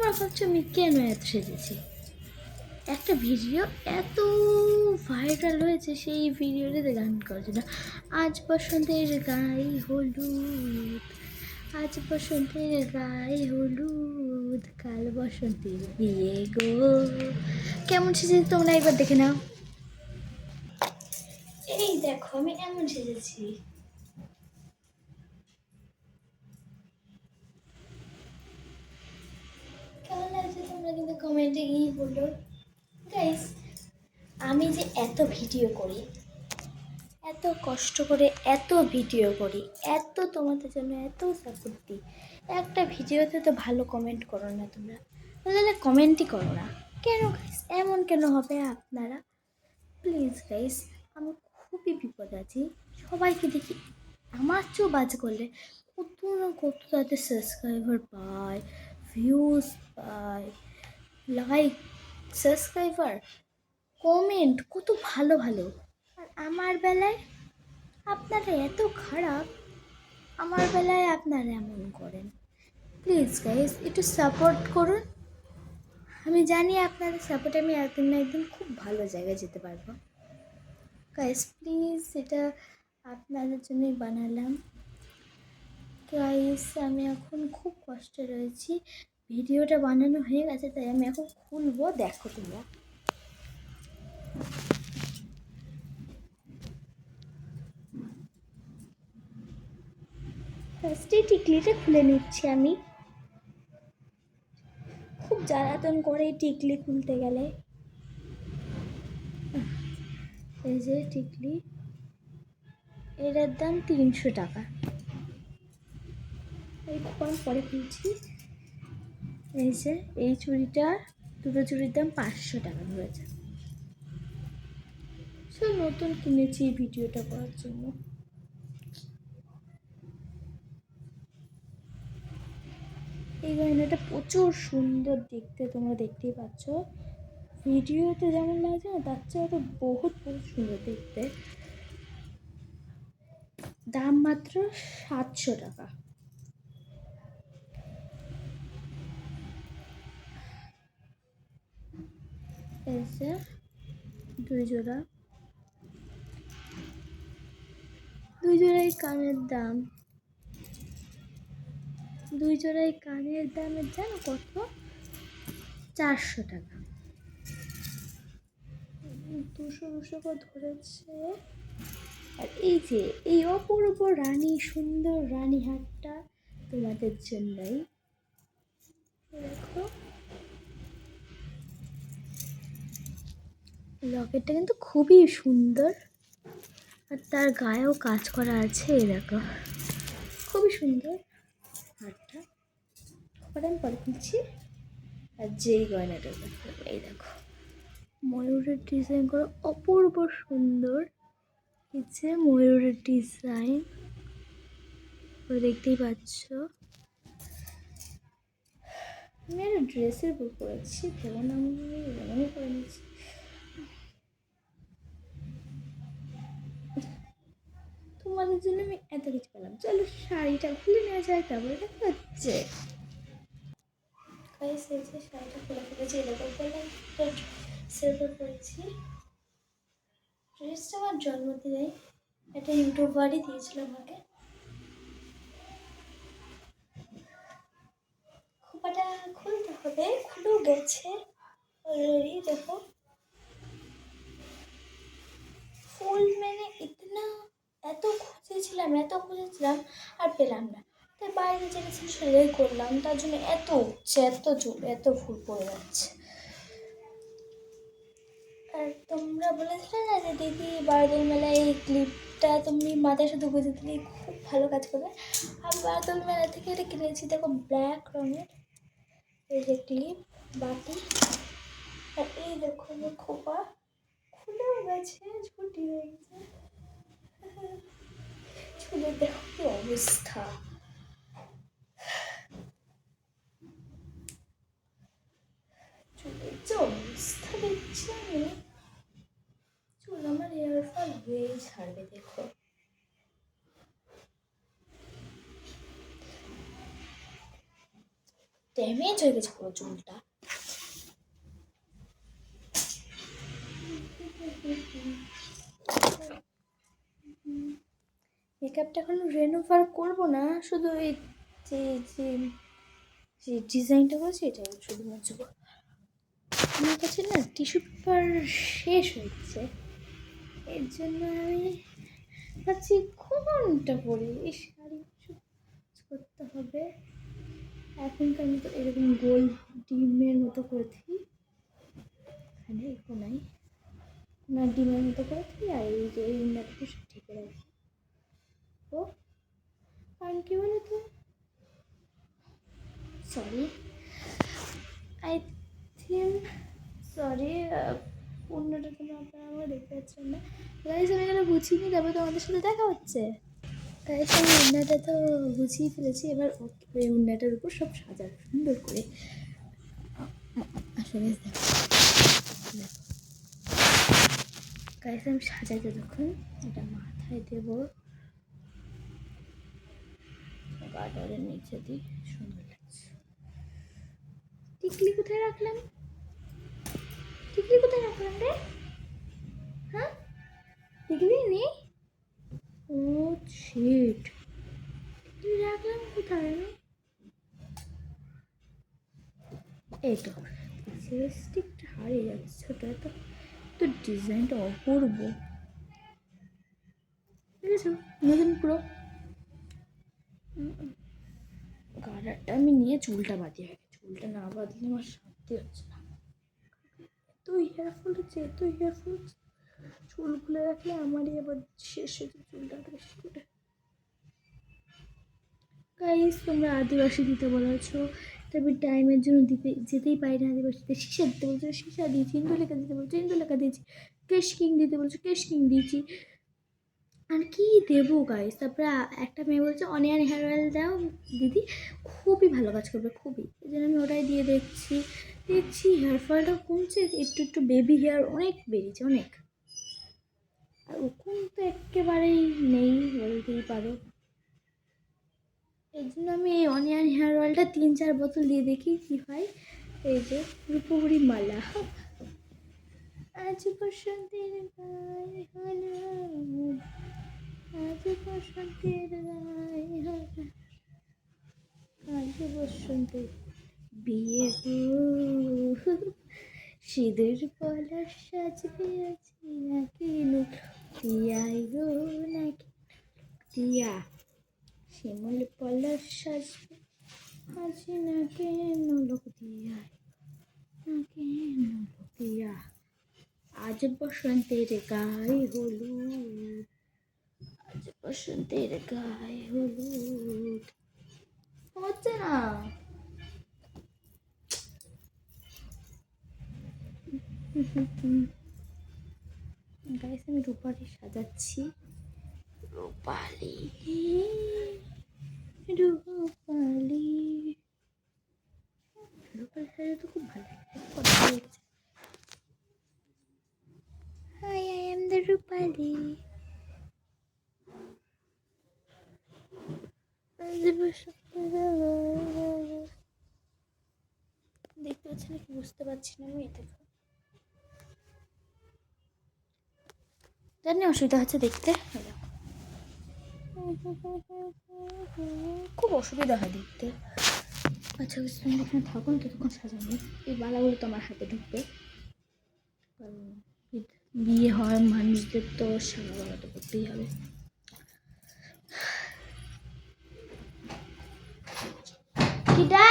তোমরা ভাবছো আমি কেন এত সেজেছি। একটা ভিডিও এত ভাইরাল হয়েছে, সেই ভিডিওটাতে গান করার জন্য। আজ বসন্তের গায়ে হলুদ, আজ বসন্তের গায়ে হলুদ, কাল বসন্তের বিয়ে গো। কেমন সেজেছি তোমরা একবার দেখে নাও। এই দেখো আমি এমন সেজেছি। কেমন লাগছে তোমরা কিন্তু কমেন্টে গিয়ে বলো। গাইস, আমি যে এত ভিডিও করি, এত কষ্ট করে এত ভিডিও করি, এত তোমাদের জন্য এত সাপোর্ট দিই, একটা ভিডিওতে তো ভালো কমেন্ট করো না তোমরা, তাহলে কমেন্টই করো না কেন গাইস? এমন কেন হবে আপনারা? প্লিজ গাইস, আমি খুবই বিপদ আছি। সবাইকে দেখি আমার চেয়েও বাজ করলে কত না কত তাদের সাবস্ক্রাইবার পায়, ভিউজ পায়, লাইক, সাবস্ক্রাইবার, কমেন্ট কত ভালো ভালো। আর আমার বেলায় আপনারা এত খারাপ, আমার বেলায় আপনারা এমন করেন। প্লিজ গাইজ একটু সাপোর্ট করুন। আমি জানি আপনাদের সাপোর্টে আমি একদিন না একদিন খুব ভালো জায়গায় যেতে পারবো। গাইজ প্লিজ, এটা আপনাদের জন্যই বানালাম। গাইজ আমি এখন খুব কষ্টে রয়েছি, ভিডিওটা বানানো হয়ে গেছে, তাই আমি এখন খুলবো, দেখো তোমরা। ফার্স্টে টিকলিটা খুলে নিচ্ছি আমি। খুব জ্বালাতন করে টিকলি খুলতে গেলে। এই যে টিকলি, এটার দাম 300 টাকা। এই পরে খুলছি। এই যে এই চুড়িটা, দুটো চুড়ির দাম 500 টাকা ধরেছে। সব নতুন কিনেছি ভিডিওটা করার জন্য। এই গয়নাটা প্রচুর সুন্দর দেখতে, তোমরা দেখতেই পাচ্ছ। ভিডিওতে যেমন লাগছে না, তার চেয়ে তো বহুত বহুত সুন্দর দেখতে। দাম মাত্র 700 টাকা। এই যে দুই জোড়াই কানের দাম, দুই জোড়াই কানের দামের জানো কত? 400 টাকা। 200 করে ধরেছে। আর এই যে এই অপূর্ব রানী, সুন্দর রানী হারটা তোমাদের জন্যই। দেখো লকেটটা কিন্তু খুবই সুন্দর, আর তার গায়েও কাজ করা আছে। দেখো খুবই সুন্দর হারটা। আমি পরে খুলছি। আর যেই গয়নাটা দেখো, এই দেখো ময়ূরের ডিজাইন করা, অপূর্ব সুন্দর। নিচে ময়ূরের ডিজাইন দেখতেই পাচ্ছ। আমি একটা ড্রেসের উপর করেছি, তেমন আমি এমনই করে নিয়েছি। তোমাদের জন্য আমি এত কিছু পেলাম, চলো শাড়িটা খুলে নেওয়া যায়, তারপরে দেখা হচ্ছে। শাড়িটা খুলে ফেলেছি, এরকম করলাম সেরকম করেছি। ড্রেসটা আমার জন্মদিনে একটা ইউটিউবারই দিয়েছিল আমাকে। খোপাটা খুলতে হবে, খুলেও গেছে অলরেডি। দেখো ফুল মানে ইতনা, এত খুঁজেছিলাম আর পেলাম না। তাই বাইরে যেটা ছিল সেটাই করলাম, তার জন্য এত উঠছে, এত চুল, এত ফুল পড়ে যাচ্ছে। আর তোমরা বলেছিলে না যে দিদি বারদোল মেলায় এই ক্লিপটা তুমি মাথায় শুধু গুঁজে দিলে খুব ভালো কাজ করবে। আমি বারদোল মেলা থেকে এটা কিনেছি। দেখো ব্ল্যাক রঙের এই যে ক্লিপ, বাটি। আর এই দেখো আমার খোপা খুলেও গেছে, ছুটি হয়ে গেছে। চুলের দেখো কি অবস্থা। চুলের যে অবস্থা দেখছি আমি, চুল আমার হেয়ার ফল হয়েই ছাড়বে। দেখো ড্যামেজ হয়ে গেছে পুরো চুলটা। মেকআপটা এখন রেনোভার করবো না, শুধু এই যে যে যে ডিজাইনটা করেছি এটাই শুধু মুছবো। আমার কাছে না টিস্যু পেপার শেষ হচ্ছে, এর জন্য আমি ভাবছি কোনটা পরে এই শাড়ি করতে হবে। এখনকার আমি তো এরকম গোল ডিমের মতো করেছি, এখানে কোনায় কোনার ডিমের মতো করেছি, আর এই যে এই উন্নতকে সব ঢেকে রাখি। ও কারণ কি বলো তো, সরি আই থিঙ্ক সরি অন্যটা কোনো আপনারা আমার দেখতে পাচ্ছেন না। গাইস আমি এখানে গুছিয়ে নিই, তারপরে তোমাদের সাথে দেখা হচ্ছে। গাইস আমি উন্নাটা তো গুছিয়ে ফেলেছি, এবার ওই উন্নাটার উপর সব সাজাবো সুন্দর করে। আসলে গাইস আমি সাজাইতে যখন এটা মাথায় দেবো, গার্ডারের নিচে দিয়ে সুন্দর লাগছে। টিকলি কোথায় রাখলাম, টিকলি কোথায় রাখলাম রে? হ্যাঁ টিকলি নেই, ও শিট, টিকলি রাখলাম কোথায় আমি? এই তো লিপস্টিকটা হারিয়ে যাচ্ছে, ছোটো তো তো ডিজাইনটা অপূর্ব, ঠিক আছে নতুন পুরো। গার্ডারটা আমি নিয়ে চুলটা বাঁধিয়ে রাখি, চুলটা না বাঁধলে আমার শান্তি হচ্ছে না। এত হেয়ারফল হচ্ছে, এত হেয়ারফল হচ্ছে, চুল খুলে রাখলে আমারই আবার শেষ হয়েছে চুলটা বেশি করে। গাইস তোমরা আদিবাসী দিতে বলেছো, তবে টাইমের জন্য দিতে যেতেই পারি না। আদিবাসীতে সীসা দিতে বলছো, সীসা দিয়েছি। ইন্দুলেখা দিতে বলছো, ইন্দুলেখা দিয়েছি। কেশ কিং দিতে বলছো, কেশ কিং দিয়েছি। আর কি দেবো গাইস? তারপরে একটা মেয়ে বলছে অনিয়ন হেয়ার অয়েল দাও দিদি, খুবই ভালো কাজ করবে, খুবই। এই জন্য আমি ওটাই দিয়ে দেখছি হেয়ার ফলটা কমছে, একটু একটু বেবি হেয়ার অনেক বেরিয়েছে, অনেক। আর ওখান তো একেবারেই নেই বলতেই পারো। এই জন্য আমি এই অনিয়ন হেয়ার অয়েলটা 3-4 বোতল দিয়ে দেখি কী হয়। এই যে রূপগুড়ি মালা, আজ বসন্তের গায়ে হলো, আজ বসন্তের গায়ে হলো, আজ বসন্তের বিয়ে গো, সিঁদুর পলাশ সাজবে আছি নাকি তিয়াই গো, নাকি তিয়া শিমুল পলাশ সাজবে আছি না কেন লোক দিয়ায়, না কেন লোক দিয়া, আজ বসন্তের গায়ে হলুদ, আজ বসন্তের গায়ে হলুদ। হচ্ছে না গাইস, আমি রূপালি সাজাচ্ছি, রূপালি রূপালি রূপালি সাজা তো খুব ভালো লাগছে। হাই আই এম দ্য রূপালি, দেখতে পাচ্ছি নাকি বুঝতে পারছি না আমি, এটা জানি অসুবিধা হচ্ছে দেখতে, খুব অসুবিধা হয় দেখতে। আচ্ছা তুমি এখানে থাকুন, ততক্ষণ সাজানো। এই বালাগুলো তো আমার হাতে ঢুকবে, কারণ বিয়ে হয় মানুষদের তো সারা বালা তো করতেই হবে। কিটা